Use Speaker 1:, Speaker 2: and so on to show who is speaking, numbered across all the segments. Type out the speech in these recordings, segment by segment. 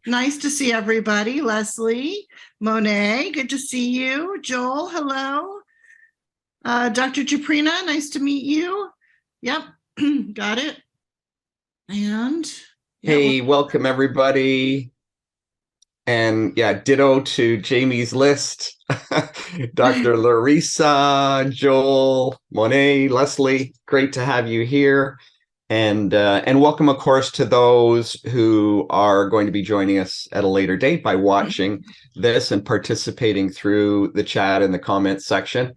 Speaker 1: Nice to see everybody. Leslie, Monet, good to see you. Joel, hello. Dr. Japrina, nice to meet you. Yep, got it. And
Speaker 2: Hey, welcome everybody. And yeah, ditto to Jamie's list. Dr. Larissa, Joel, Monet, Leslie, great to have you here. And welcome, of course, to those who are going to be joining us at a later date by watching this and participating through the chat and the comments section,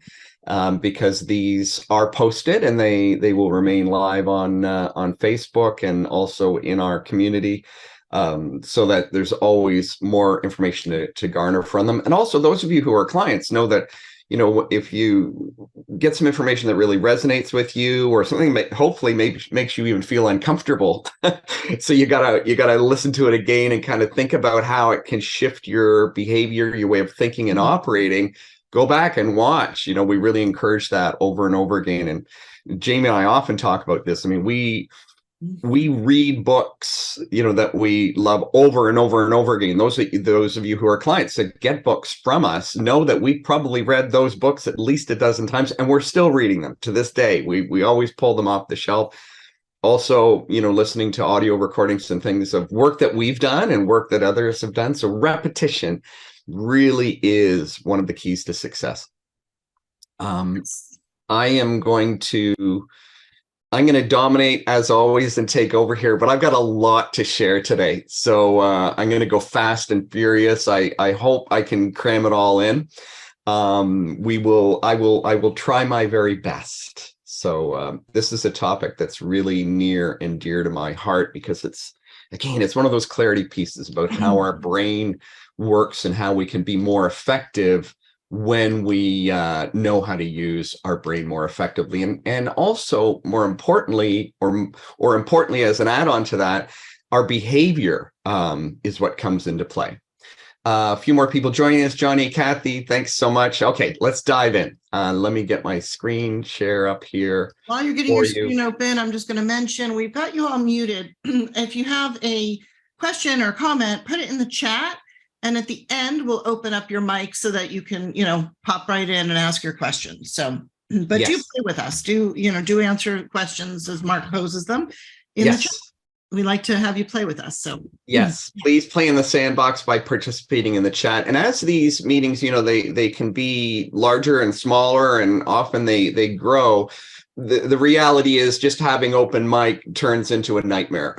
Speaker 2: because these are posted and they will remain live on Facebook and also in our community, so that there's always more information to garner from them. And also, those of you who are clients know that, if you get some information that really resonates with you or something that hopefully makes you even feel uncomfortable, so you gotta listen to it again and kind of think about how it can shift your behavior, your way of thinking and operating. Go back and watch. We really encourage that over and over again. And Jamie and I often talk about this. I mean, we read books, that we love over and over and over again. Those of you who are clients that get books from us know that we've probably read those books at least a dozen times, and we're still reading them to this day. We always pull them off the shelf. Also, listening to audio recordings and things of work that we've done and work that others have done. So repetition really is one of the keys to success. I'm going to dominate as always and take over here, but I've got a lot to share today. So I'm going to go fast and furious. I hope I can cram it all in. I will try my very best. So this is a topic that's really near and dear to my heart, because it's one of those clarity pieces about how our brain works and how we can be more effective when we know how to use our brain more effectively, and also more importantly, or importantly as an add-on to that, our behavior is what comes into play. A few more people joining us. Johnny, Kathy, thanks so much. Okay, let's dive in. Let me get my screen share up here.
Speaker 1: While you're getting your screen open, I'm just going to mention we've got you all muted. If you have a question or comment, put it in the chat. And at the end, we'll open up your mic so that you can, pop right in and ask your questions. So, but yes, do play with us. Do answer questions as Mark poses them in the chat. We like to have you play with us. So
Speaker 2: yes, please play in the sandbox by participating in the chat. And as these meetings, they can be larger and smaller, and often they grow. The reality is just having open mic turns into a nightmare.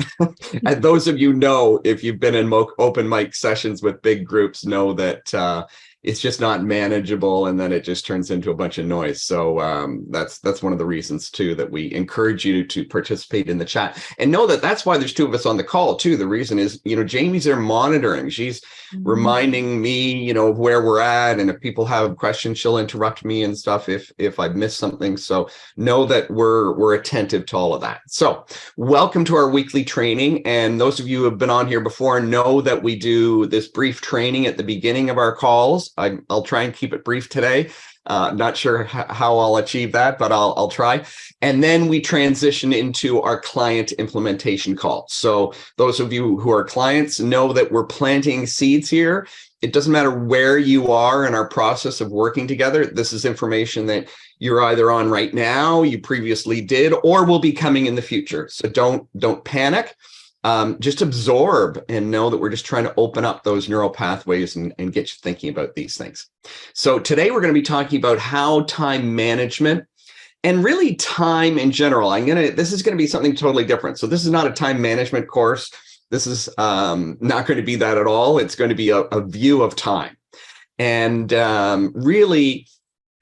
Speaker 2: And those of if you've been in open mic sessions with big groups, know that it's just not manageable, and then it just turns into a bunch of noise. So that's one of the reasons too that we encourage you to participate in the chat, and know that that's why there's two of us on the call too. The reason is, Jamie's there monitoring. She's reminding me, of where we're at, and if people have questions, she'll interrupt me and stuff if I've missed something. So know that we're attentive to all of that. So welcome to our weekly training. And those of you who have been on here before know that we do this brief training at the beginning of our calls. I'll try and keep it brief today. Not sure how I'll achieve that, but I'll try. And then we transition into our client implementation call. So those of you who are clients know that we're planting seeds here. It doesn't matter where you are in our process of working together. This is information that you're either on right now, you previously did, or will be coming in the future. So don't panic. Just absorb and know that we're just trying to open up those neural pathways and get you thinking about these things. So today we're going to be talking about how time management, and really time in general. This is going to be something totally different. So this is not a time management course. This is not going to be that at all. It's going to be a view of time, and really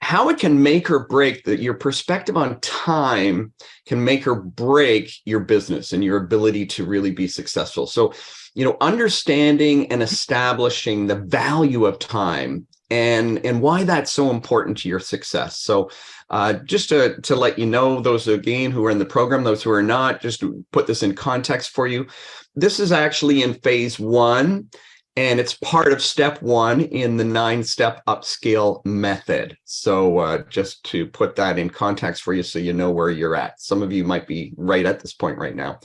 Speaker 2: how it can make or break your perspective on time can make or break your business and your ability to really be successful. So, understanding and establishing the value of time and why that's so important to your success. So just to let you know, those again who are in the program, those who are not, just to put this in context for you, this is actually in phase 1. And it's part of step 1 in the 9-step upscale method. So just to put that in context for you so you know where you're at. Some of you might be right at this point right now.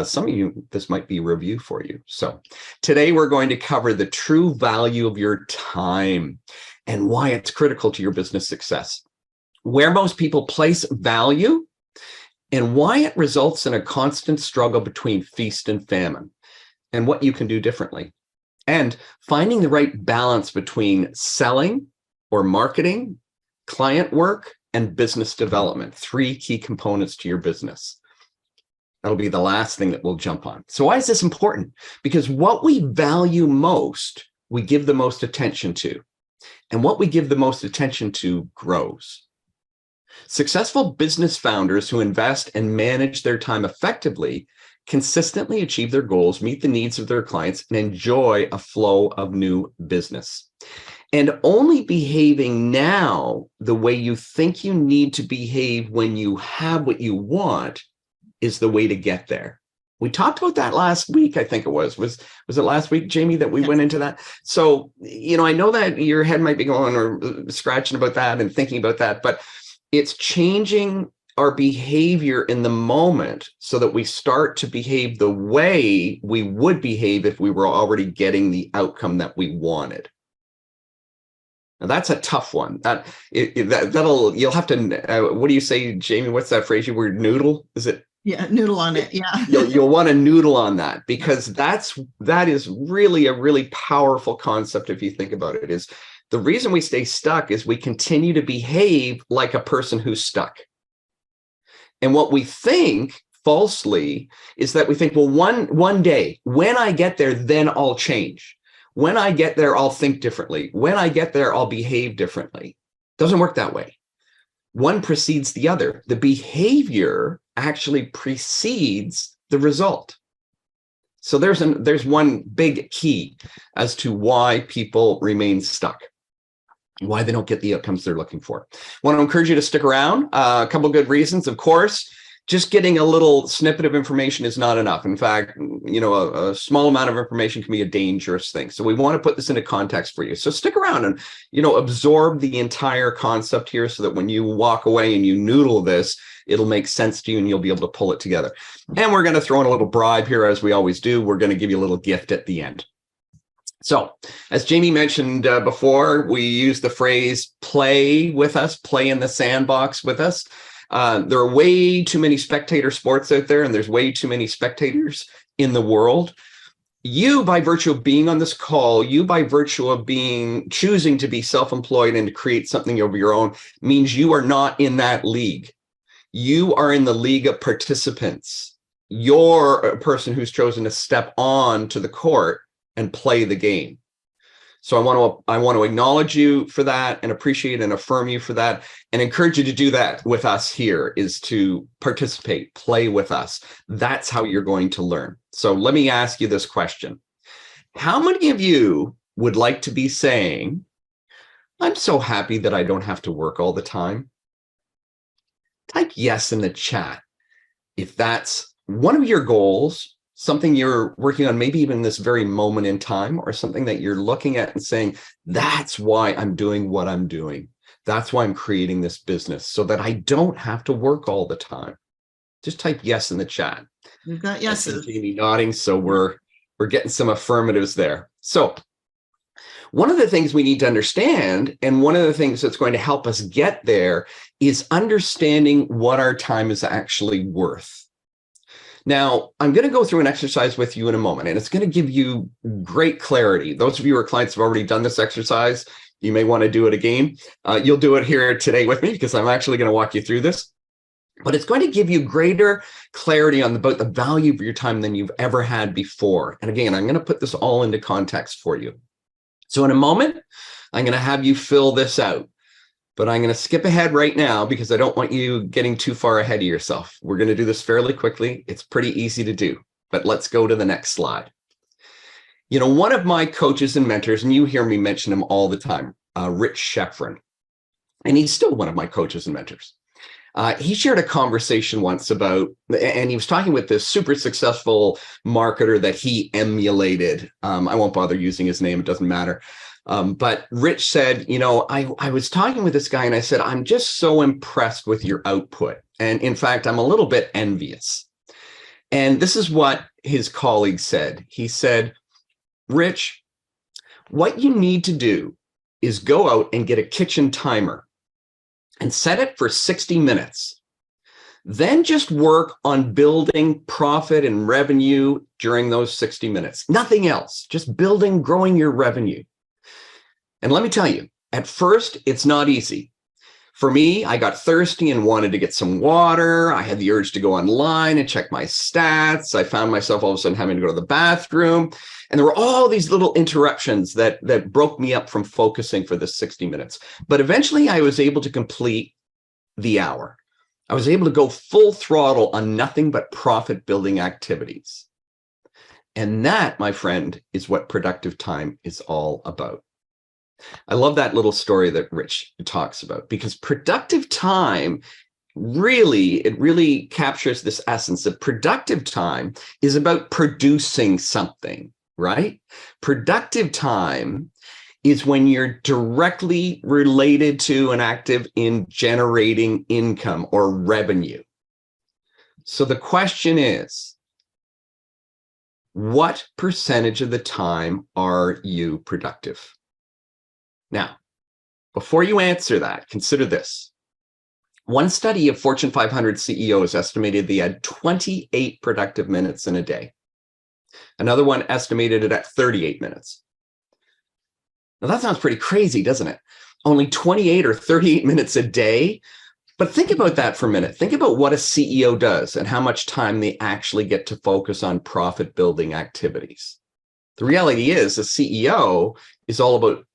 Speaker 2: Some of you, this might be review for you. So today we're going to cover the true value of your time and why it's critical to your business success, where most people place value, and why it results in a constant struggle between feast and famine, and what you can do differently. And finding the right balance between selling or marketing, client work, and business development, 3 key components to your business. That'll be the last thing that we'll jump on. So why is this important? Because what we value most, we give the most attention to. And what we give the most attention to grows. Successful business founders who invest and manage their time effectively consistently achieve their goals, meet the needs of their clients, and enjoy a flow of new business. And only behaving now the way you think you need to behave when you have what you want is the way to get there. We talked about that last week, I think it was. Was it last week, Jamie, that we went into that? So, I know that your head might be going or scratching about that and thinking about that, but it's changing our behavior in the moment so that we start to behave the way we would behave if we were already getting the outcome that we wanted. Now that's a tough one. You'll have to. What do you say, Jamie? What's that phrase? You word noodle? Is it?
Speaker 1: Yeah, noodle on it. Yeah.
Speaker 2: You'll want to noodle on that, because that is really a really powerful concept if you think about it. Is the reason we stay stuck is we continue to behave like a person who's stuck. And what we think falsely is that we think, well, one day when I get there, then I'll change. When I get there, I'll think differently. When I get there, I'll behave differently. Doesn't work that way. One precedes the other. The behavior actually precedes the result. So there's one big key as to why people remain stuck, why they don't get the outcomes they're looking for. I want to encourage you to stick around. A couple of good reasons. Of course, just getting a little snippet of information is not enough. In fact, a small amount of information can be a dangerous thing. So we want to put this into context for you. So stick around and, absorb the entire concept here so that when you walk away and you noodle this, it'll make sense to you and you'll be able to pull it together. And we're going to throw in a little bribe here, as we always do. We're going to give you a little gift at the end. So, as Jamie mentioned before, we use the phrase play with us, play in the sandbox with us. There are way too many spectator sports out there, and there's way too many spectators in the world. You, by virtue of being on this call, you, by virtue of choosing to be self-employed and to create something of your own, means you are not in that league. You are in the league of participants. You're a person who's chosen to step on to the court and play the game. So I want to acknowledge you for that and appreciate and affirm you for that and encourage you to do that with us here, is to participate, play with us. That's how you're going to learn. So let me ask you this question. How many of you would like to be saying, I'm so happy that I don't have to work all the time? Type yes in the chat if that's one of your goals, something you're working on, maybe even this very moment in time, or something that you're looking at and saying, that's why I'm doing what I'm doing. That's why I'm creating this business, so that I don't have to work all the time. Just type yes in the chat.
Speaker 1: We've got yeses.
Speaker 2: Jamie nodding, so we're getting some affirmatives there. So one of the things we need to understand, and one of the things that's going to help us get there, is understanding what our time is actually worth. Now, I'm going to go through an exercise with you in a moment, and it's going to give you great clarity. Those of you who are clients have already done this exercise. You may want to do it again. You'll do it here today with me, because I'm actually going to walk you through this. But it's going to give you greater clarity about the value of your time than you've ever had before. And again, I'm going to put this all into context for you. So in a moment, I'm going to have you fill this out. But I'm going to skip ahead right now because I don't want you getting too far ahead of yourself. We're going to do this fairly quickly. It's pretty easy to do, but let's go to the next slide. One of my coaches and mentors, and you hear me mention him all the time, Rich Sheffrin, and he's still one of my coaches and mentors. He shared a conversation once about, and he was talking with this super successful marketer that he emulated. I won't bother using his name, it doesn't matter. But Rich said, I was talking with this guy and I said, I'm just so impressed with your output. And in fact, I'm a little bit envious. And this is what his colleague said. He said, Rich, what you need to do is go out and get a kitchen timer and set it for 60 minutes. Then just work on building profit and revenue during those 60 minutes. Nothing else, just building, growing your revenue. And let me tell you, at first, it's not easy. For me, I got thirsty and wanted to get some water. I had the urge to go online and check my stats. I found myself all of a sudden having to go to the bathroom. And there were all these little interruptions that broke me up from focusing for the 60 minutes. But eventually I was able to complete the hour. I was able to go full throttle on nothing but profit building activities. And that, my friend, is what productive time is all about. I love that little story that Rich talks about, because productive time really captures this essence of productive time is about producing something, right? Productive time is when you're directly related to and active in generating income or revenue. So the question is, what percentage of the time are you productive? Now, before you answer that, consider this. One study of Fortune 500 CEOs estimated they had 28 productive minutes in a day. Another one estimated it at 38 minutes. Now, that sounds pretty crazy, doesn't it? Only 28 or 38 minutes a day. But think about that for a minute. Think about what a CEO does and how much time they actually get to focus on profit building activities. The reality is a CEO is all about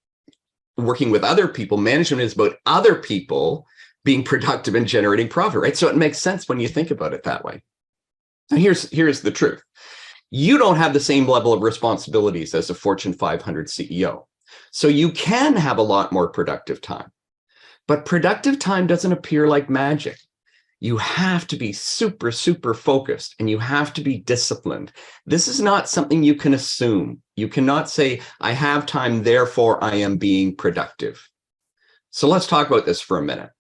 Speaker 2: working with other people. Management is about other people being productive and generating profit, right? So it makes sense when you think about it that way. Now, here's the truth. You don't have the same level of responsibilities as a Fortune 500 CEO. So you can have a lot more productive time. But productive time doesn't appear like magic. You have to be super, super focused and you have to be disciplined. This is not something you can assume. You cannot say, I have time, therefore I am being productive. So let's talk about this for a minute.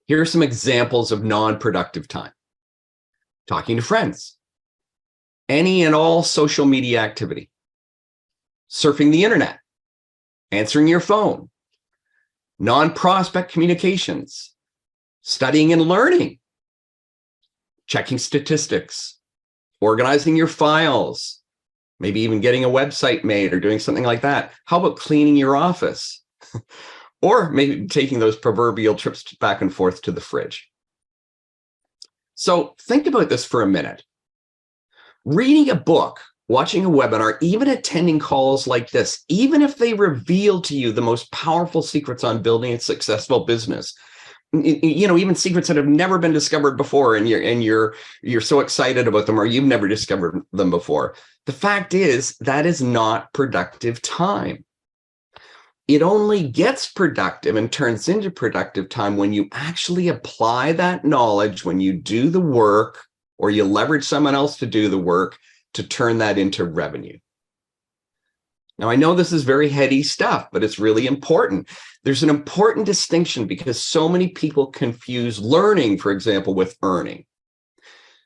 Speaker 2: Here are some examples of non-productive time. Talking to friends, any and all social media activity, surfing the internet, answering your phone, non-prospect communications, studying and learning, checking statistics, organizing your files, maybe even getting a website made or doing something like that. How about cleaning your office? Or maybe taking those proverbial trips back and forth to the fridge. So think about this for a minute. Reading a book, watching a webinar, even attending calls like this, even if they reveal to you the most powerful secrets on building a successful business, even secrets that have never been discovered before, and you're so excited about them, or you've never discovered them before. The fact is that is not productive time. It only gets productive and turns into productive time when you actually apply that knowledge, when you do the work, or you leverage someone else to do the work to turn that into revenue. Now, I know this is very heady stuff, but it's really important. There's an important distinction because so many people confuse learning, for example, with earning.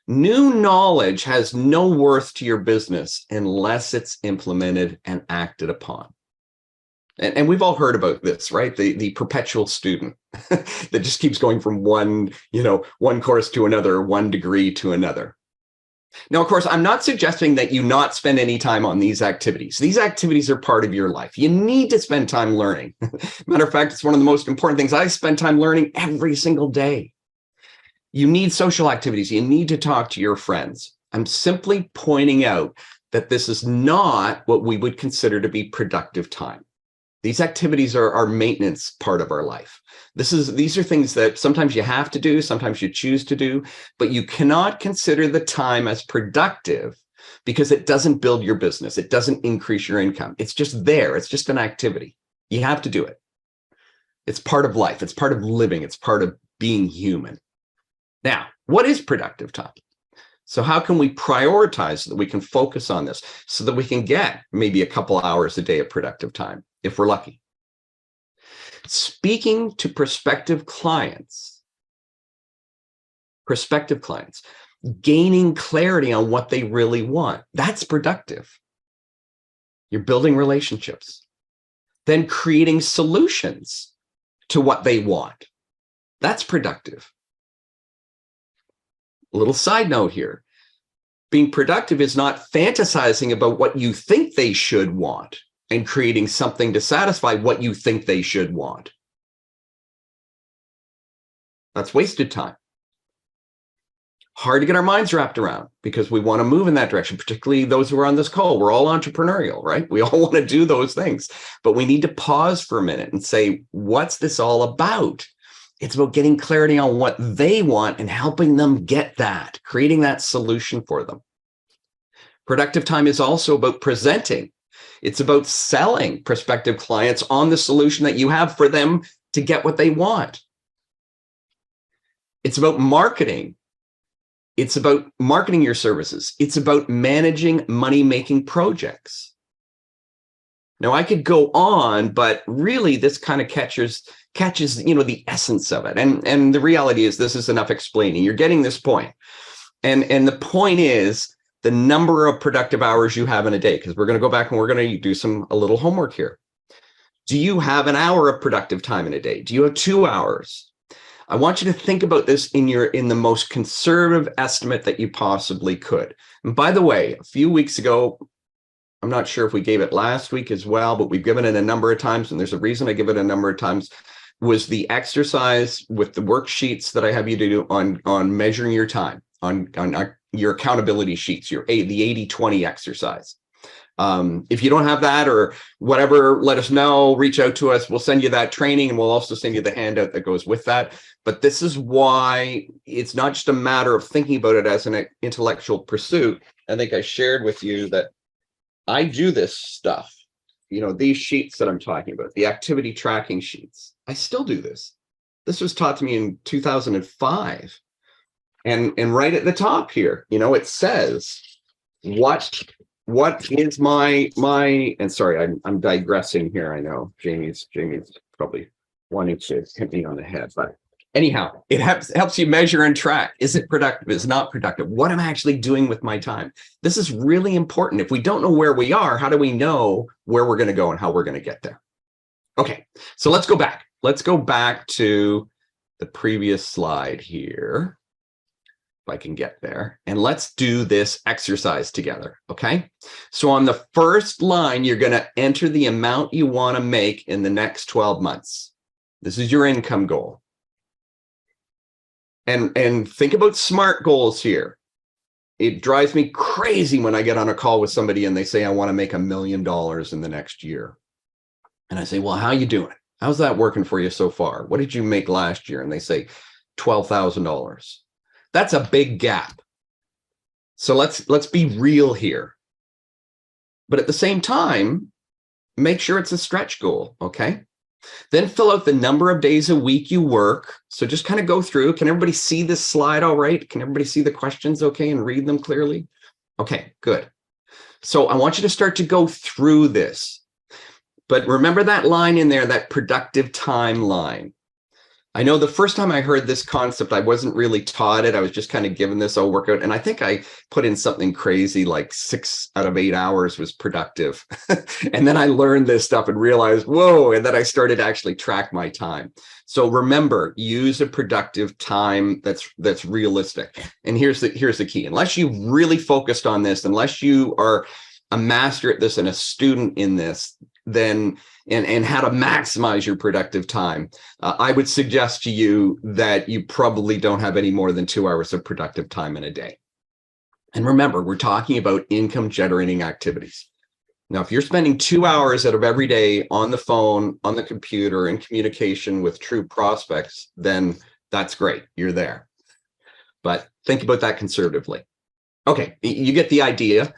Speaker 2: New knowledge has no worth to your business unless it's implemented and acted upon. And we've all heard about this, right? The perpetual student that just keeps going from one course to another, one degree to another. Now, of course, I'm not suggesting that you not spend any time on these activities. These activities are part of your life. You need to spend time learning. Matter of fact, it's one of the most important things. I spend time learning every single day. You need social activities. You need to talk to your friends. I'm simply pointing out that this is not what we would consider to be productive time. These activities are our maintenance part of our life. These are things that sometimes you have to do, sometimes you choose to do, but you cannot consider the time as productive because it doesn't build your business. It doesn't increase your income. It's just there. It's just an activity. You have to do it. It's part of life. It's part of living. It's part of being human. Now, what is productive time? So how can we prioritize so that we can focus on this, so that we can get maybe a couple hours a day of productive time, if we're lucky? Speaking to prospective clients, gaining clarity on what they really want, that's productive. You're building relationships. Then creating solutions to what they want, that's productive. A little side note here. Being productive is not fantasizing about what you think they should want and creating something to satisfy what you think they should want. That's wasted time. Hard to get our minds wrapped around because we want to move in that direction, particularly those who are on this call. We're all entrepreneurial, right? We all want to do those things, but we need to pause for a minute and say, what's this all about? It's about getting clarity on what they want and helping them get that, creating that solution for them. Productive time is also about presenting. It's about selling prospective clients on the solution that you have for them to get what they want. It's about marketing. It's about marketing your services. It's about managing money-making projects. Now, I could go on, but really this kind of catches the essence of it. And the reality is this is enough explaining. You're getting this point. And the point is the number of productive hours you have in a day, because we're going to go back and we're going to do a little homework here. Do you have an hour of productive time in a day? Do you have 2 hours? I want you to think about this in the most conservative estimate that you possibly could. And by the way, a few weeks ago, I'm not sure if we gave it last week as well, but we've given it a number of times, and there's a reason I give it a number of times, was the exercise with the worksheets that I have you to do on measuring your time, on your accountability sheets, the 80-20 exercise. If you don't have that or whatever, let us know, reach out to us. We'll send you that training, and we'll also send you the handout that goes with that. But this is why it's not just a matter of thinking about it as an intellectual pursuit. I think I shared with you that I do this stuff, these sheets that I'm talking about, the activity tracking sheets. I still do this. This was taught to me in 2005. And right at the top here, it says, what is my, and sorry, I'm digressing here. I know Jamie's probably wanting to hit me on the head, but anyhow, it helps you measure and track. Is it productive? Is it not productive? What am I actually doing with my time? This is really important. If we don't know where we are, how do we know where we're going to go and how we're going to get there? Okay, so let's go back. Let's go back to the previous slide here, if I can get there. And let's do this exercise together, okay? So on the first line, you're going to enter the amount you want to make in the next 12 months. This is your income goal. And think about SMART goals here. It drives me crazy when I get on a call with somebody and they say, I want to make $1 million in the next year. And I say, well, how you doing? How's that working for you so far? What did you make last year? And they say $12,000. That's a big gap. So let's be real here. But at the same time, make sure it's a stretch goal, okay? Then fill out the number of days a week you work. So just kind of go through. Can everybody see this slide all right? Can everybody see the questions okay and read them clearly? Okay, good. So I want you to start to go through this. But remember that line in there, that productive time line. I know the first time I heard this concept, I wasn't really taught it. I was just kind of given this workout. And I think I put in something crazy like 6 out of 8 hours was productive. And then I learned this stuff and realized, whoa, and then I started to actually track my time. So remember, use a productive time that's realistic. And here's the key. Unless you've really focused on this, unless you are a master at this and a student in this, then and how to maximize your productive time, I would suggest to you that you probably don't have any more than 2 hours of productive time in a day. And remember, we're talking about income generating activities. Now, if you're spending 2 hours out of every day on the phone, on the computer, in communication with true prospects, then that's great. You're there. But think about that conservatively. Okay, you get the idea.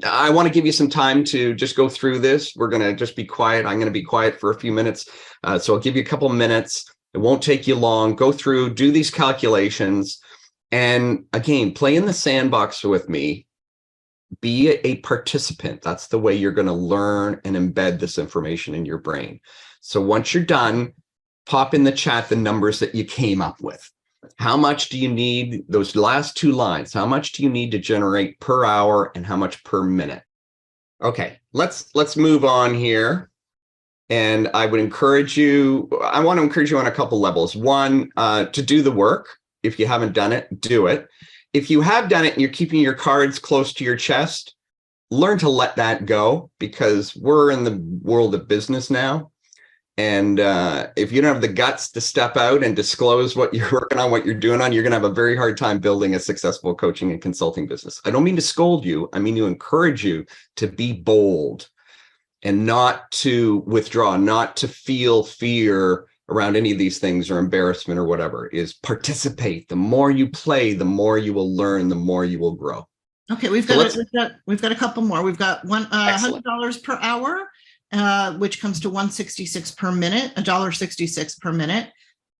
Speaker 2: I want to give you some time to just go through this. We're going to just be quiet. I'm going to be quiet for a few minutes. So I'll give you a couple minutes. It won't take you long. Go through, do these calculations. And again, play in the sandbox with me. Be a participant. That's the way you're going to learn and embed this information in your brain. So once you're done, pop in the chat the numbers that you came up with. How much do you need, those last two lines, how much do you need to generate per hour and how much per minute? Okay, let's move on here. And I would encourage you, I want to encourage you on a couple levels. One, to do the work. If you haven't done it, do it. If you have done it and you're keeping your cards close to your chest, learn to let that go, because we're in the world of business now. And if you don't have the guts to step out and disclose what you're working on, what you're doing on, you're going to have a very hard time building a successful coaching and consulting business. I don't mean to scold you. I mean to encourage you to be bold and not to withdraw, not to feel fear around any of these things or embarrassment or whatever. Is participate. The more you play, the more you will learn, the more you will grow.
Speaker 1: Okay, we've got a couple more. We've got $100 per hour, which comes to $1.66 per minute, $1.66 per minute.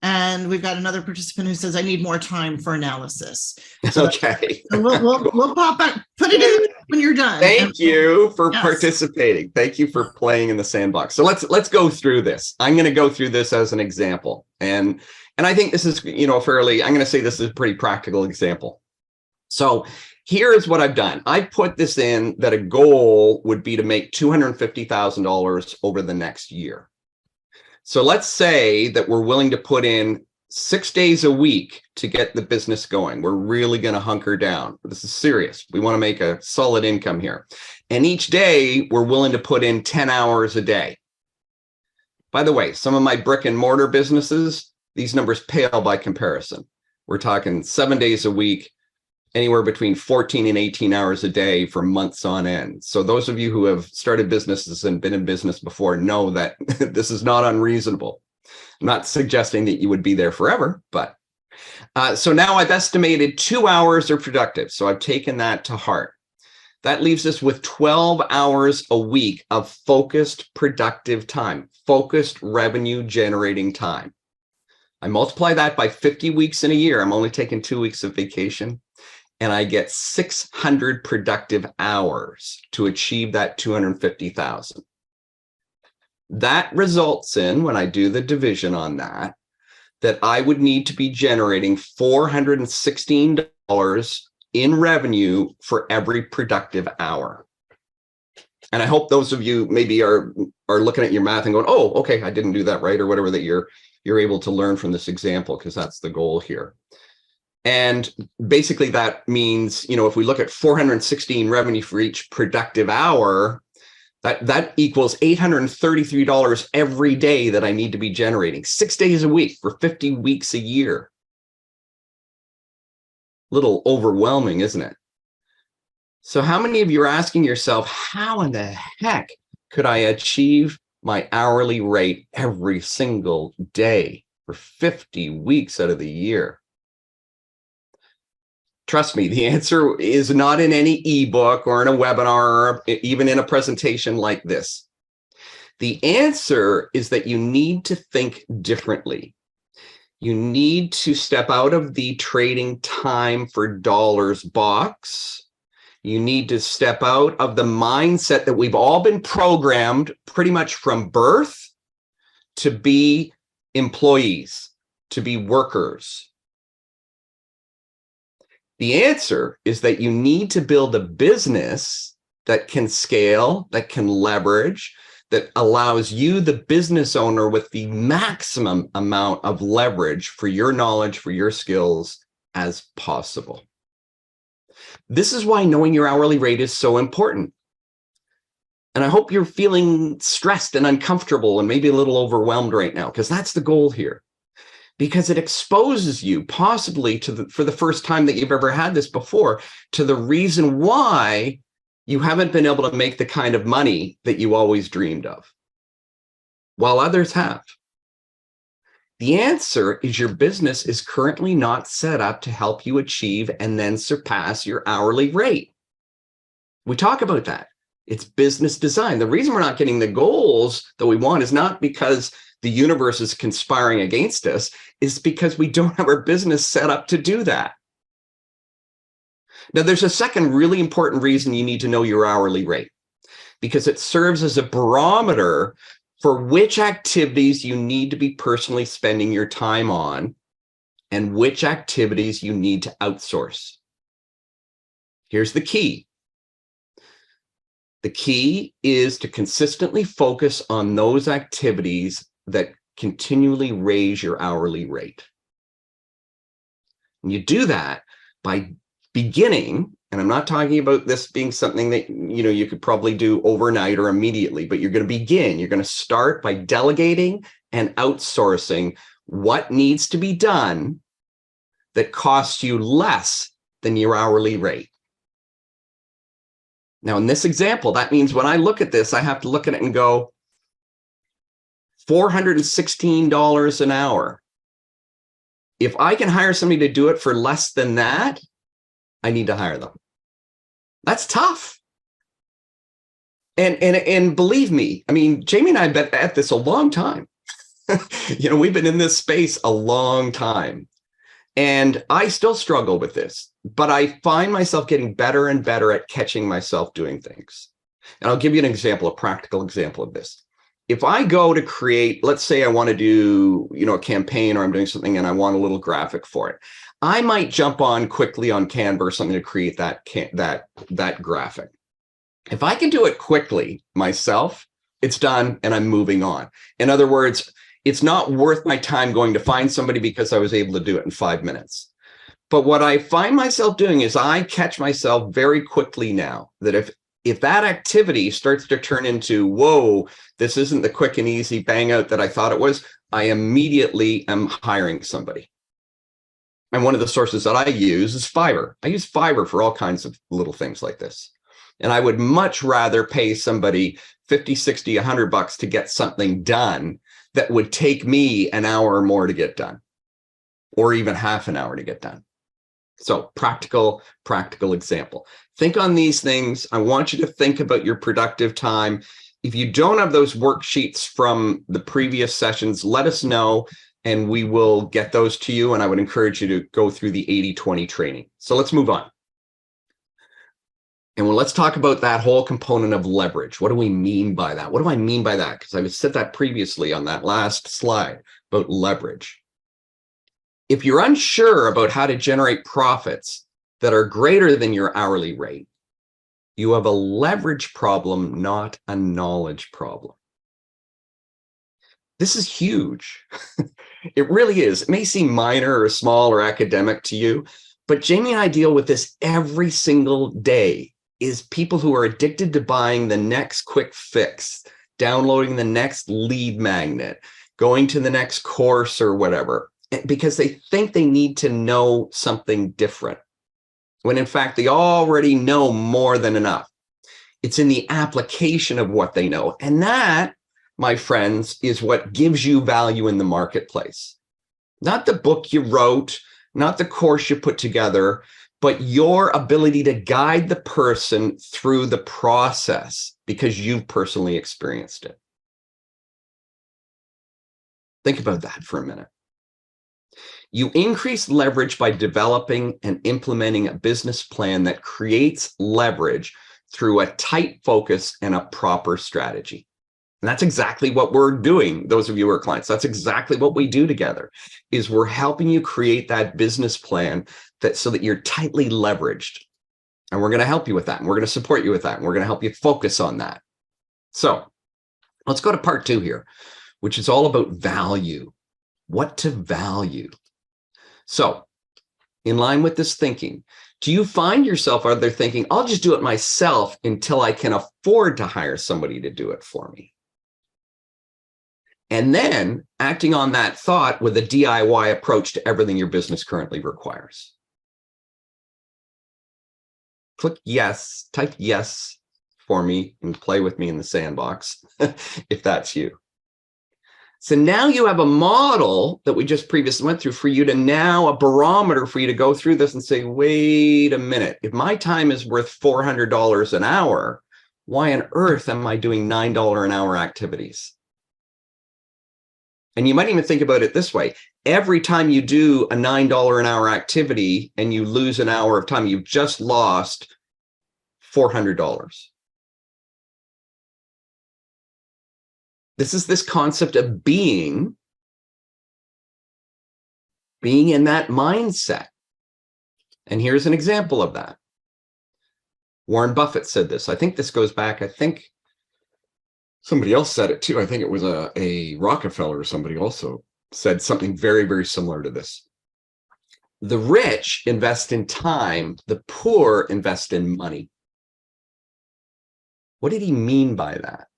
Speaker 1: And we've got another participant who says, I need more time for analysis. So
Speaker 2: okay.
Speaker 1: So we'll pop back, put it in when you're done.
Speaker 2: Thank you for participating. Thank you for playing in the sandbox. So let's go through this. I'm going to go through this as an example. And I think this is, fairly, I'm going to say this is a pretty practical example. So here is what I've done. I put this in that a goal would be to make $250,000 over the next year. So let's say that we're willing to put in 6 days a week to get the business going. We're really going to hunker down. This is serious. We want to make a solid income here. And each day we're willing to put in 10 hours a day. By the way, some of my brick and mortar businesses, these numbers pale by comparison. We're talking 7 days a week, anywhere between 14 and 18 hours a day for months on end. So those of you who have started businesses and been in business before know that this is not unreasonable. I'm not suggesting that you would be there forever, but so now I've estimated 2 hours are productive. So I've taken that to heart. That leaves us with 12 hours a week of focused, productive time, focused revenue generating time. I multiply that by 50 weeks in a year. I'm only taking 2 weeks of vacation. And I get 600 productive hours to achieve that 250,000. That results in, when I do the division on that I would need to be generating $416 in revenue for every productive hour. And I hope those of you maybe are looking at your math and going, oh, okay, I didn't do that right, or whatever, that you're able to learn from this example, because that's the goal here. And basically that means, if we look at 416 revenue for each productive hour, that equals $833 every day that I need to be generating 6 days a week for 50 weeks a year. Little overwhelming, isn't it? So how many of you are asking yourself, how in the heck could I achieve my hourly rate every single day for 50 weeks out of the year? Trust me, the answer is not in any ebook or in a webinar, or even in a presentation like this. The answer is that you need to think differently. You need to step out of the trading time for dollars box. You need to step out of the mindset that we've all been programmed pretty much from birth to be employees, to be workers. The answer is that you need to build a business that can scale, that can leverage, that allows you, the business owner, with the maximum amount of leverage for your knowledge, for your skills as possible. This is why knowing your hourly rate is so important. And I hope you're feeling stressed and uncomfortable and maybe a little overwhelmed right now, because that's the goal here. Because it exposes you possibly for the first time that you've ever had this before, to the reason why you haven't been able to make the kind of money that you always dreamed of, while others have. The answer is your business is currently not set up to help you achieve and then surpass your hourly rate. We talk about that. It's business design. The reason we're not getting the goals that we want is not because the universe is conspiring against us, is because we don't have our business set up to do that. Now, there's a second really important reason you need to know your hourly rate, because it serves as a barometer for which activities you need to be personally spending your time on and which activities you need to outsource. Here's the key. The key is to consistently focus on those activities that continually raise your hourly rate. And you do that by beginning, and I'm not talking about this being something that you could probably do overnight or immediately, but you're going to begin. You're going to start by delegating and outsourcing what needs to be done that costs you less than your hourly rate. Now, in this example, that means when I look at this, I have to look at it and go, $416 an hour. If I can hire somebody to do it for less than that, I need to hire them. That's tough. And believe me, I mean, Jamie and I have been at this a long time. We've been in this space a long time. And I still struggle with this, but I find myself getting better and better at catching myself doing things. And I'll give you an example, a practical example of this. If I go to create, let's say I want to do, a campaign, or I'm doing something and I want a little graphic for it, I might jump on quickly on Canva or something to create that graphic. If I can do it quickly myself, it's done and I'm moving on. In other words, it's not worth my time going to find somebody because I was able to do it in 5 minutes. But what I find myself doing is I catch myself very quickly now that if that activity starts to turn into, whoa, this isn't the quick and easy bang out that I thought it was, I immediately am hiring somebody. And one of the sources that I use is Fiverr. I use Fiverr for all kinds of little things like this. And I would much rather pay somebody 50, 60, $100 to get something done that would take me an hour or more to get done, or even half an hour to get done. So practical example. Think on these things. I want you to think about your productive time. If you don't have those worksheets from the previous sessions, let us know and we will get those to you. And I would encourage you to go through the 80-20 training. So let's move on. And let's talk about that whole component of leverage. What do we mean by that? What do I mean by that? Because I said that previously on that last slide about leverage. If you're unsure about how to generate profits that are greater than your hourly rate, you have a leverage problem, not a knowledge problem. This is huge. It really is. It may seem minor or small or academic to you, but Jamie and I deal with this every single day. Is people who are addicted to buying the next quick fix, downloading the next lead magnet, going to the next course or whatever, because they think they need to know something different, when in fact they already know more than enough. It's in the application of what they know. And that, my friends, is what gives you value in the marketplace. Not the book you wrote, not the course you put together, but your ability to guide the person through the process because you've personally experienced it. Think about that for a minute. You increase leverage by developing and implementing a business plan that creates leverage through a tight focus and a proper strategy. And that's exactly what we're doing, those of you who are clients. That's exactly what we do together, is we're helping you create that business plan so that you're tightly leveraged. And we're going to help you with that. And we're going to support you with that. And we're going to help you focus on that. So let's go to part 2 here, which is all about value. What to value. So in line with this thinking, do you find yourself out there thinking, I'll just do it myself until I can afford to hire somebody to do it for me? And then acting on that thought with a DIY approach to everything your business currently requires. Click yes, type yes for me and play with me in the sandbox if that's you. So now you have a model that we just previously went through for you to now, a barometer for you to go through this and say, wait a minute, if my time is worth $400 an hour, why on earth am I doing $9 an hour activities? And you might even think about it this way. Every time you do a $9 an hour activity and you lose an hour of time, you've just lost $400. This is this concept of being in that mindset. And here's an example of that. Warren Buffett said this. I think this goes back, I think somebody else said it too. I think it was a Rockefeller or somebody also said something very, very similar to this. The rich invest in time, the poor invest in money. What did he mean by that?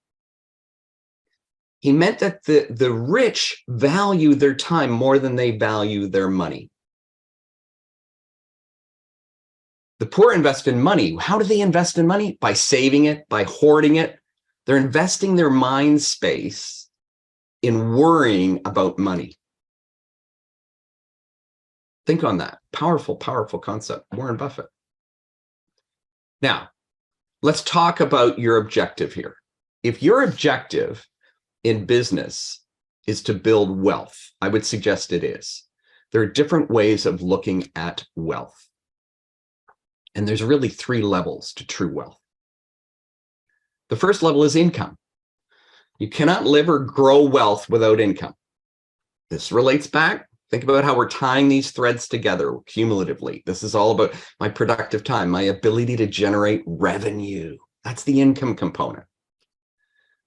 Speaker 2: He meant that the rich value their time more than they value their money. The poor invest in money. How do they invest in money? By saving it, by hoarding it. They're investing their mind space in worrying about money. Think on that. Powerful, powerful concept. Warren Buffett. Now, let's talk about your objective here. If your objective in business is to build wealth, I would suggest it is. There are different ways of looking at wealth. And there's really 3 levels to true wealth. The first level is income. You cannot live or grow wealth without income. This relates back. Think about how we're tying these threads together cumulatively. This is all about my productive time, my ability to generate revenue. That's the income component.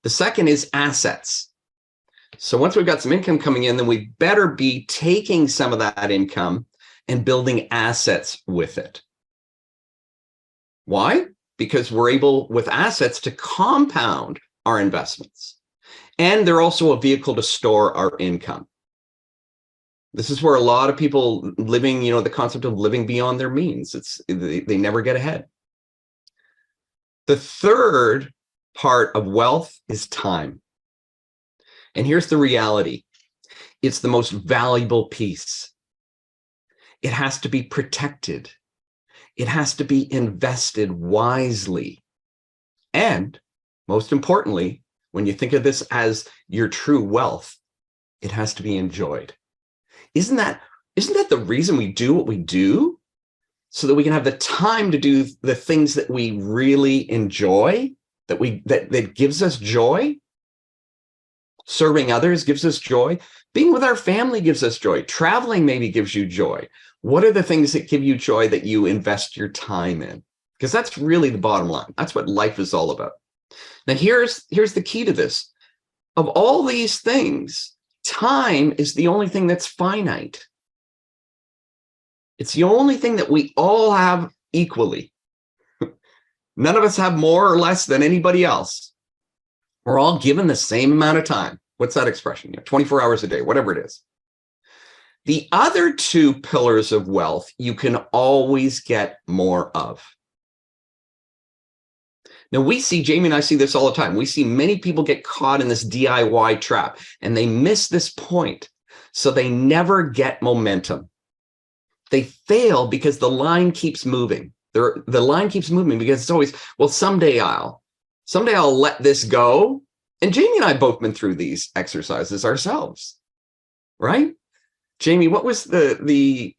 Speaker 2: The second is assets. So once we've got some income coming in, then we better be taking some of that income and building assets with it. Why? Because we're able, with assets, to compound our investments. And they're also a vehicle to store our income. This is where a lot of people living, the concept of living beyond their means, they never get ahead. The third part of wealth is time. And here's the reality. It's the most valuable piece. It has to be protected. It has to be invested wisely. And most importantly, when you think of this as your true wealth, it has to be enjoyed. Isn't that the reason we do what we do? So that we can have the time to do the things that we really enjoy, that gives us joy. Serving others gives us joy. Being with our family gives us joy. Traveling maybe gives you joy. What are the things that give you joy that you invest your time in? Because that's really the bottom line. That's what life is all about. Now, here's the key to this. Of all these things, time is the only thing that's finite. It's the only thing that we all have equally. None of us have more or less than anybody else. We're all given the same amount of time. What's that expression? 24 hours a day, whatever it is. The other 2 pillars of wealth, you can always get more of. Now Jamie and I see this all the time. We see many people get caught in this DIY trap and they miss this point. So they never get momentum. They fail because the line keeps moving. The line keeps moving because it's always, well, someday I'll let this go. And Jamie and I both been through these exercises ourselves, right? Jamie, what was the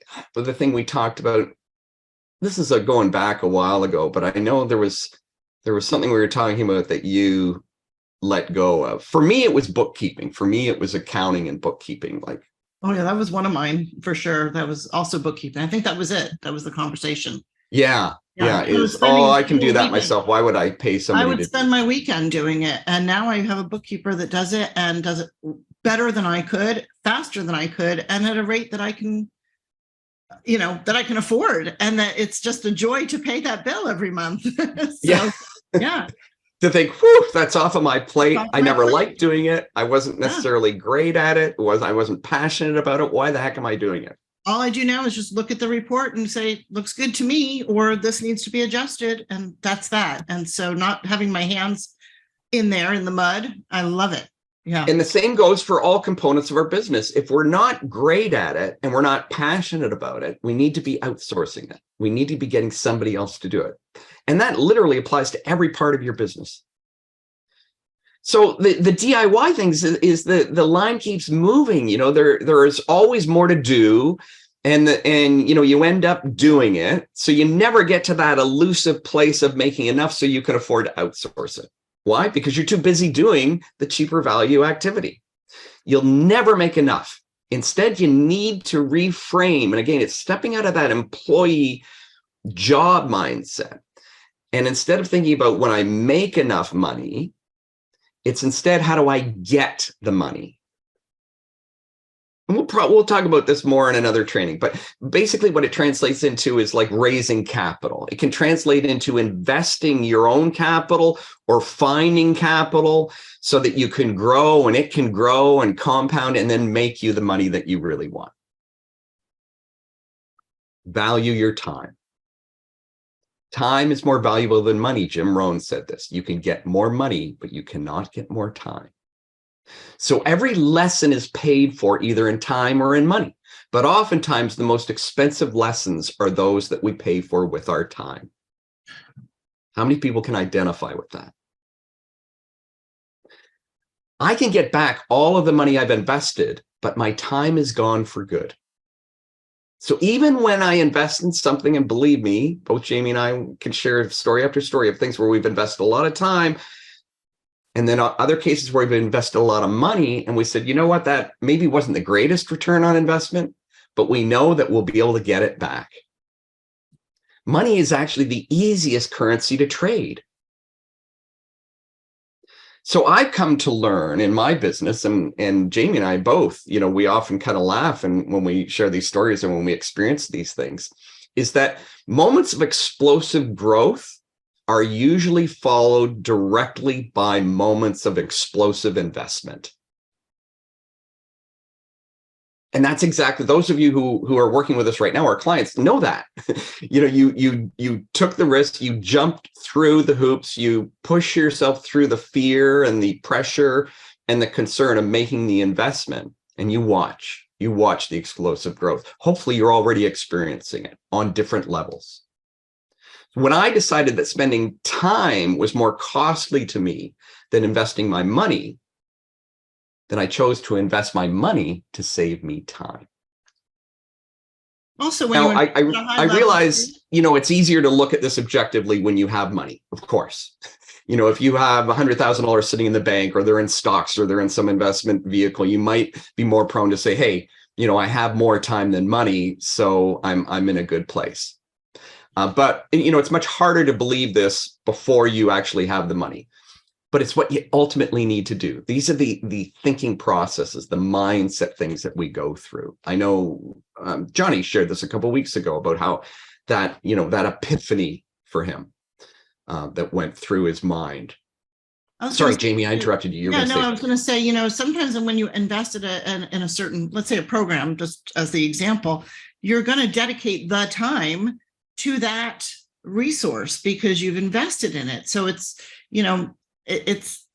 Speaker 2: thing we talked about? This is going back a while ago, but I know there was something we were talking about that you let go of. For me, it was bookkeeping. For me, it was accounting and bookkeeping.
Speaker 1: Oh yeah, that was one of mine for sure. That was also bookkeeping. I think that was it. That was the conversation.
Speaker 2: Yeah. I can do that myself. Why would I pay somebody?
Speaker 1: I would spend my weekend doing it. And now I have a bookkeeper that does it and does it better than I could, faster than I could, and at a rate that I can, that I can afford. And that it's just a joy to pay that bill every month. Yeah.
Speaker 2: To think, whew, that's off of my plate. I never liked doing it. I wasn't necessarily great at it. I wasn't passionate about it. Why the heck am I doing it?
Speaker 1: All I do now is just look at the report and say, looks good to me, or this needs to be adjusted. And that's that. And so not having my hands in there in the mud, I love it. Yeah.
Speaker 2: And the same goes for all components of our business. If we're not great at it and we're not passionate about it, we need to be outsourcing it. We need to be getting somebody else to do it. And that literally applies to every part of your business. So the DIY things is the line keeps moving. You know, there is always more to do, and you know, you end up doing it. So you never get to that elusive place of making enough so you can afford to outsource it. Why? Because you're too busy doing the cheaper value activity. You'll never make enough. Instead, you need to reframe. And again, it's stepping out of that employee job mindset. And instead of thinking about when I make enough money, it's instead, how do I get the money? And we'll talk about this more in another training, but basically what it translates into is like raising capital. It can translate into investing your own capital or finding capital so that you can grow and it can grow and compound and then make you the money that you really want. Value your time. Time is more valuable than money. Jim Rohn said this. You can get more money, but you cannot get more time. So every lesson is paid for either in time or in money. But oftentimes the most expensive lessons are those that we pay for with our time. How many people can identify with that? I can get back all of the money I've invested, but my time is gone for good. So even when I invest in something, and believe me, both Jamie and I can share story after story of things where we've invested a lot of time, and then other cases where we've invested a lot of money, and we said, you know what, that maybe wasn't the greatest return on investment, but we know that we'll be able to get it back. Money is actually the easiest currency to trade. So I've come to learn in my business, and Jamie and I both, you know, we often kind of laugh and when we share these stories and when we experience these things, is that moments of explosive growth are usually followed directly by moments of explosive investment. And that's exactly, those of you who are working with us right now, our clients, know that. You know, you took the risk, you jumped through the hoops, you push yourself through the fear and the pressure and the concern of making the investment, and you watch the explosive growth. Hopefully you're already experiencing it on different levels. When I decided that spending time was more costly to me than investing my money, then I chose to invest my money to save me time.
Speaker 1: Also, when
Speaker 2: Now,
Speaker 1: you
Speaker 2: I realize, you know, it's easier to look at this objectively when you have money, of course. You know, if you have $100,000 sitting in the bank, or they're in stocks, or they're in some investment vehicle, you might be more prone to say, hey, you know, I have more time than money, so I'm in a good place. But, you know, it's much harder to believe this before you actually have the money. But it's what you ultimately need to do. These are the thinking processes, the mindset things that we go through. I know Johnny shared this a couple of weeks ago about how that, you know, that epiphany for him that went through his mind. Sorry, Jamie, I interrupted you.
Speaker 1: Yeah, no, I was going to say, you know, sometimes when you invest in a certain, let's say a program, just as the example, you're going to dedicate the time to that resource because you've invested in it. So it's, you know, it's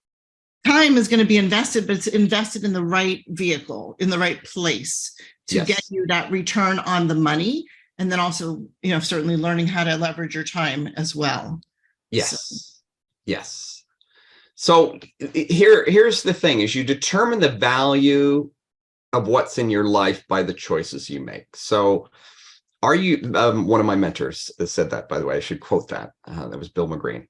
Speaker 1: time is going to be invested, but it's invested in the right vehicle, in the right place to get you that return on the money. And then also, you know, certainly learning how to leverage your time as well.
Speaker 2: Yes. Yes. So here's the thing, is you determine the value of what's in your life by the choices you make. So are you, one of my mentors said that, by the way, I should quote that. That was Bill McGreen.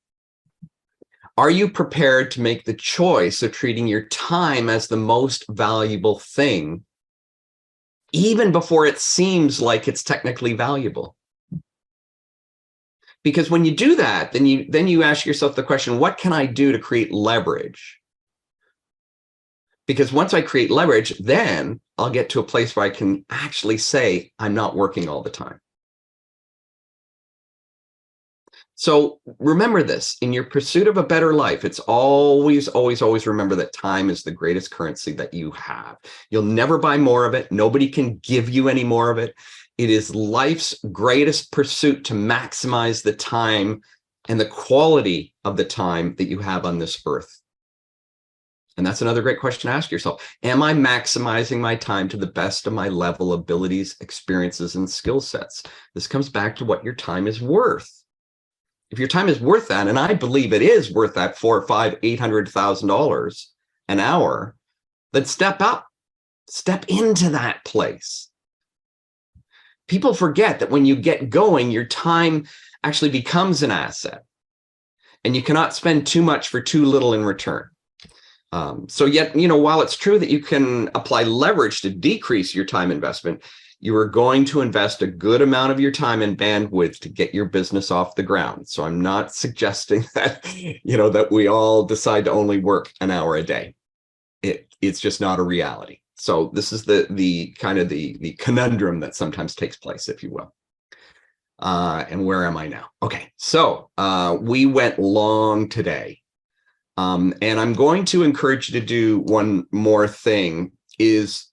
Speaker 2: Are you prepared to make the choice of treating your time as the most valuable thing, even before it seems like it's technically valuable? Because when you do that, then you ask yourself the question, what can I do to create leverage? Because once I create leverage, then I'll get to a place where I can actually say, I'm not working all the time. So remember this, in your pursuit of a better life, it's always, always, always remember that time is the greatest currency that you have. You'll never buy more of it. Nobody can give you any more of it. It is life's greatest pursuit to maximize the time and the quality of the time that you have on this earth. And that's another great question to ask yourself. Am I maximizing my time to the best of my level, abilities, experiences, and skill sets? This comes back to what your time is worth. If your time is worth that, and I believe it is worth that $400,000, $500,000, $800,000 an hour, then step up, step into that place. People forget that when you get going, your time actually becomes an asset, and you cannot spend too much for too little in return. So yet, while it's true that you can apply leverage to decrease your time investment, you are going to invest a good amount of your time and bandwidth to get your business off the ground. So I'm not suggesting that, that we all decide to only work an hour a day. It's just not a reality. So this is the kind of the conundrum that sometimes takes place, if you will. And where am I now? Okay, so we went long today. And I'm going to encourage you to do one more thing is,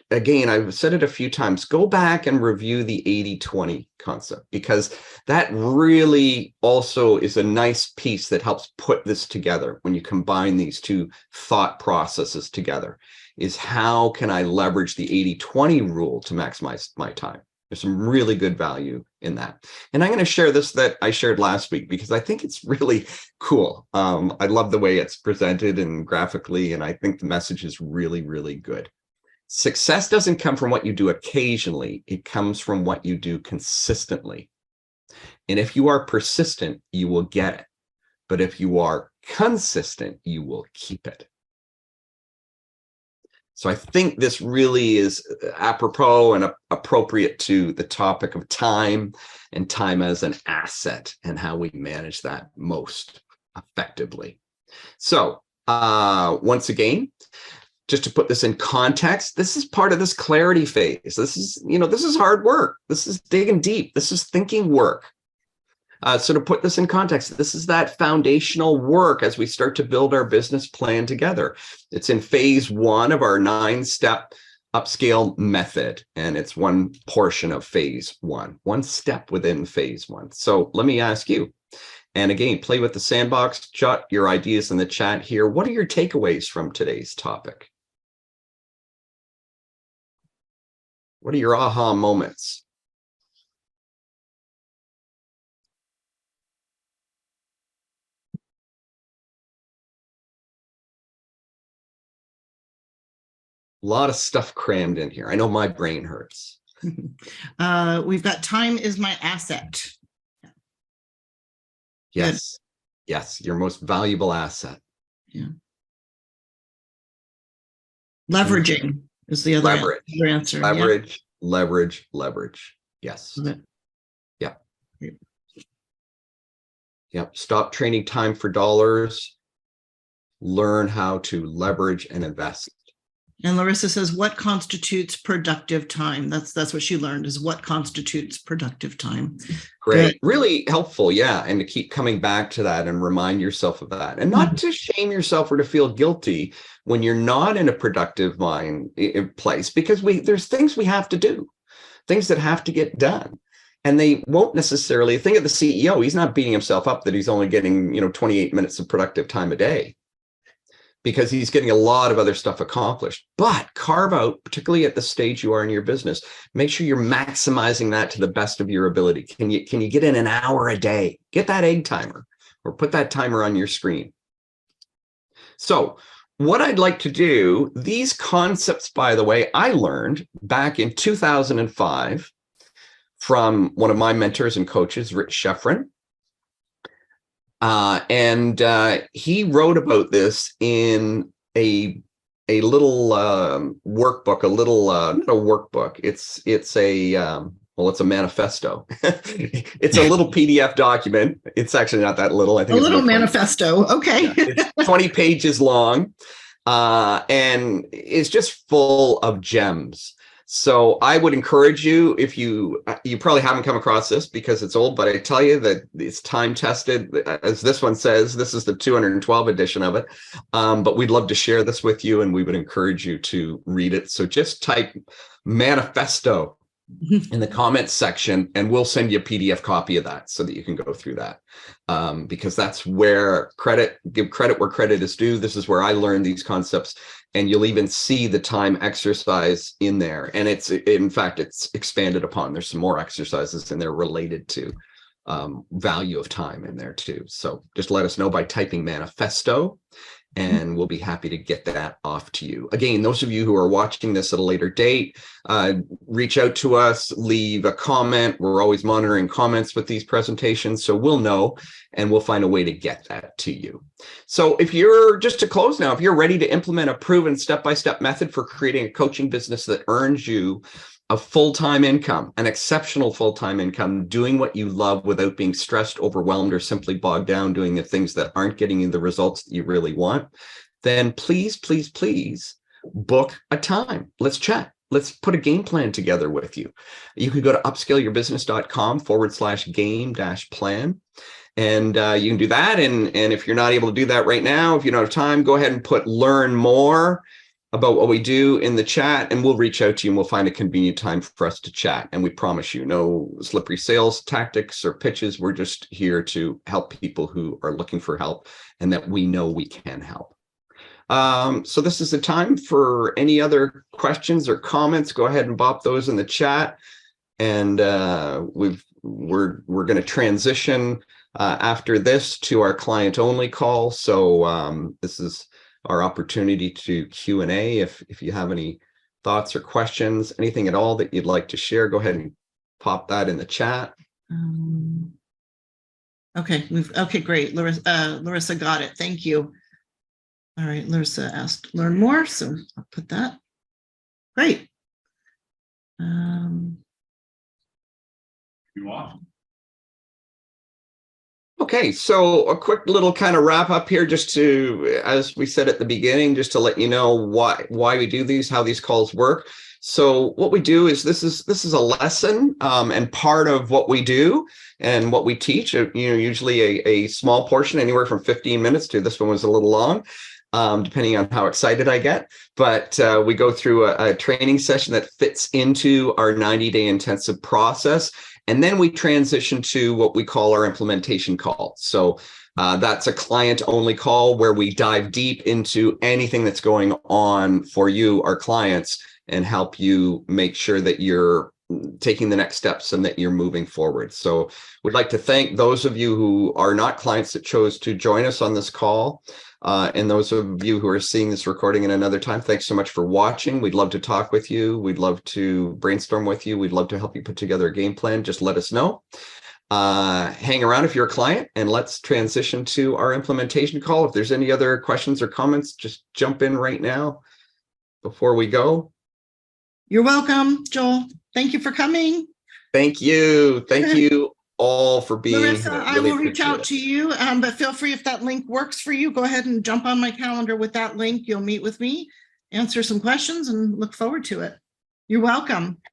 Speaker 2: again, I've said it a few times, go back and review the 80-20 concept, because that really also is a nice piece that helps put this together when you combine these two thought processes together, is how can I leverage the 80-20 rule to maximize my time? There's some really good value in that. And I'm going to share this that I shared last week because I think it's really cool. I love the way it's presented and graphically, and I think the message is really, really good. Success doesn't come from what you do occasionally. It comes from what you do consistently. And if you are persistent, you will get it. But if you are consistent, you will keep it. So I think this really is apropos and appropriate to the topic of time and time as an asset and how we manage that most effectively. So once again, just to put this in context, this is part of this clarity phase. This is, this is hard work. This is digging deep. This is thinking work. So to put this in context, this is that foundational work as we start to build our business plan together. It's in phase 1 of our 9-step upscale method, and it's one portion of phase 1, one step within phase 1. So let me ask you, and again, play with the sandbox, jot your ideas in the chat here. What are your takeaways from today's topic? What are your aha moments? A lot of stuff crammed in here. I know my brain hurts.
Speaker 1: We've got time is my asset.
Speaker 2: Yes. Good. Yes. Your most valuable asset.
Speaker 1: Yeah. Leveraging is the other answer. Leverage. Yes. Yeah. Yep. Stop trading time for dollars. Learn how to leverage and invest. And Larissa says, what constitutes productive time? That's what she learned, is what constitutes productive time. Great. Good. Really helpful. Yeah. And to keep coming back to that and remind yourself of that, and not to shame yourself or to feel guilty when you're not in a productive place, because there's things we have to do, things that have to get done. And they won't necessarily think of the CEO. He's not beating himself up that he's only getting, 28 minutes of productive time a day, because he's getting a lot of other stuff accomplished. But carve out, particularly at the stage you are in your business, make sure you're maximizing that to the best of your ability. Can you get in an hour a day? Get that egg timer or put that timer on your screen. So what I'd like to do, these concepts, by the way, I learned back in 2005 from one of my mentors and coaches, Rich Sheffrin. And he wrote about this in a little workbook, not a workbook. It's a manifesto. It's a little PDF document. It's actually not that little. I think it's a little manifesto. Okay. Yeah, it's 20 pages long. And it's just full of gems. So I would encourage you, if you probably haven't come across this because it's old, but I tell you that it's time tested. As this one says, this is the 212 edition of it. But we'd love to share this with you, and we would encourage you to read it. So just type manifesto
Speaker 2: in the comments section, and we'll send you a PDF copy of that so that you can go through that. Because that's where give credit where credit is due. This is where I learned these concepts, and you'll even see the time exercise in there. And in fact, it's expanded upon. There's some more exercises in there related to value of time in there too. So just let us know by typing manifesto, and we'll be happy to get that off to you. Again, those of you who are watching this at a later date, reach out to us, leave a comment. We're always monitoring comments with these presentations, so we'll know, and we'll find a way to get that to you. So if you're, just to close now, if you're ready to implement a proven step-by-step method for creating a coaching business that earns you a full-time income, an exceptional full-time income, doing what you love without being stressed, overwhelmed, or simply bogged down doing the things that aren't getting you the results that you really want, then please, please, please book a time. Let's chat. Let's put a game plan together with you. You can go to upscaleyourbusiness.com/game-plan. And you can do that. And if you're not able to do that right now, if you don't have time, go ahead and put learn more about what we do in the chat, and we'll reach out to you and we'll find a convenient time for us to chat. And we promise you, no slippery sales tactics or pitches. We're just here to help people who are looking for help and that we know we can help. So this is the time for any other questions or comments. Go ahead and bop those in the chat. And we're going to transition after this to our client only call. So this is our opportunity to Q&A. If you have any thoughts or questions, anything at all that you'd like to share, go ahead and pop that in the chat.
Speaker 1: Okay, great. Larissa got it. Thank you. All right, Larissa asked learn more, so I'll put that. Great.
Speaker 3: You want?
Speaker 2: Okay, so a quick little kind of wrap up here, just to, as we said at the beginning, just to let you know why we do these, how these calls work. So what we do is this is a lesson and part of what we do and what we teach. Usually a small portion, anywhere from 15 minutes to this one was a little long, depending on how excited I get. But we go through a training session that fits into our 90-day intensive process. And then we transition to what we call our implementation call. So that's a client-only call where we dive deep into anything that's going on for you, our clients, and help you make sure that you're taking the next steps and that you're moving forward. So we'd like to thank those of you who are not clients that chose to join us on this call. And those of you who are seeing this recording in another time, thanks so much for watching. We'd love to talk with you. We'd love to brainstorm with you. We'd love to help you put together a game plan. Just let us know. Hang around if you're a client, and let's transition to our implementation call. If there's any other questions or comments, just jump in right now before we go.
Speaker 1: You're welcome, Joel. Thank you for coming.
Speaker 2: Thank you. Thank you all for being
Speaker 1: Larissa,
Speaker 2: here.
Speaker 1: I will reach out to you, but feel free, if that link works for you, go ahead and jump on my calendar with that link. You'll meet with me, answer some questions, and look forward to it. You're welcome.